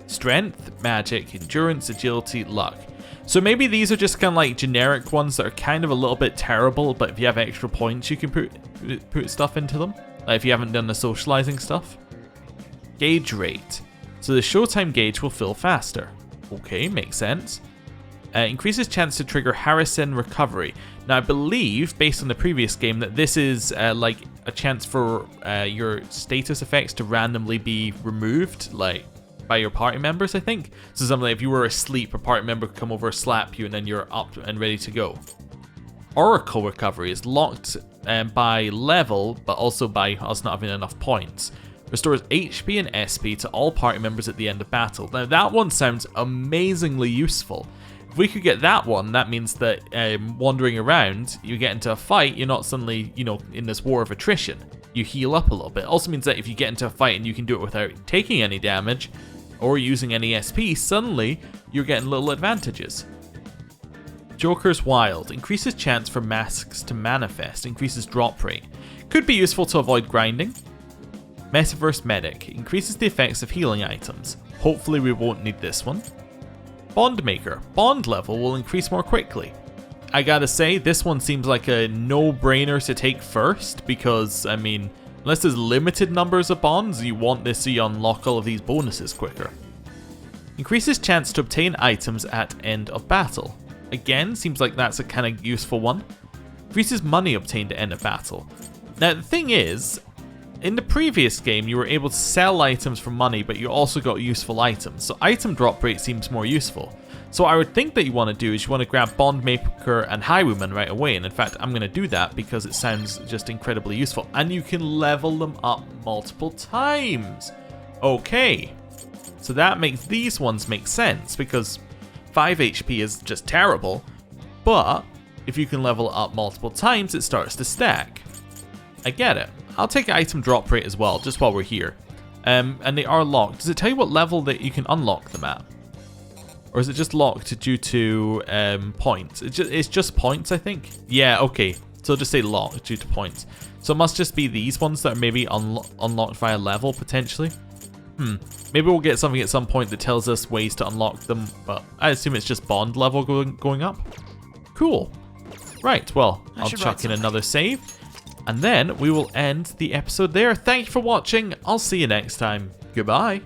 Strength, Magic, Endurance, Agility, Luck. So maybe these are just kind of like generic ones that are kind of a little bit terrible, but if you have extra points, you can put stuff into them. Like if you haven't done the socializing stuff. Gauge rate. So the showtime gauge will fill faster. Okay, makes sense. Increases chance to trigger Harrison recovery. Now I believe, based on the previous game, that this is like a chance for your status effects to randomly be removed, like by your party members, I think. So something like if you were asleep, a party member could come over, slap you, and then you're up and ready to go. Oracle recovery is locked by level, but also by us not having enough points. Restores HP and SP to all party members at the end of battle. Now that one sounds amazingly useful. If we could get that one, that means that wandering around, you get into a fight, you're not suddenly, in this war of attrition. You heal up a little bit. It also means that if you get into a fight and you can do it without taking any damage, or using any SP, suddenly you're getting little advantages. Joker's Wild. Increases chance for masks to manifest. Increases drop rate. Could be useful to avoid grinding. Metaverse Medic. Increases the effects of healing items. Hopefully we won't need this one. Bond Maker. Bond level will increase more quickly. I gotta say, this one seems like a no-brainer to take first, because, I mean, unless there's limited numbers of bonds, you want this so you unlock all of these bonuses quicker. Increases chance to obtain items at end of battle. Again, seems like that's a kind of useful one. Increases money obtained at end of battle. Now the thing is, in the previous game you were able to sell items for money, but you also got useful items, so item drop rate seems more useful. So what I would think that you want to do is you want to grab Bond Maker and Highwayman right away, and in fact I'm going to do that because it sounds just incredibly useful, and you can level them up multiple times. Okay, so that makes these ones make sense, because 5 HP is just terrible, but if you can level it up multiple times it starts to stack. I get it. I'll take item drop rate as well, just while we're here. And they are locked. Does it tell you what level that you can unlock them at? Or is it just locked due to points? It's just points, I think. Yeah, okay. So just say locked due to points. So it must just be these ones that are maybe unlocked via level, potentially. Maybe we'll get something at some point that tells us ways to unlock them, but I assume it's just bond level going up. Cool. Right, well, I'll chuck in another save, and then we will end the episode there. Thank you for watching. I'll see you next time. Goodbye.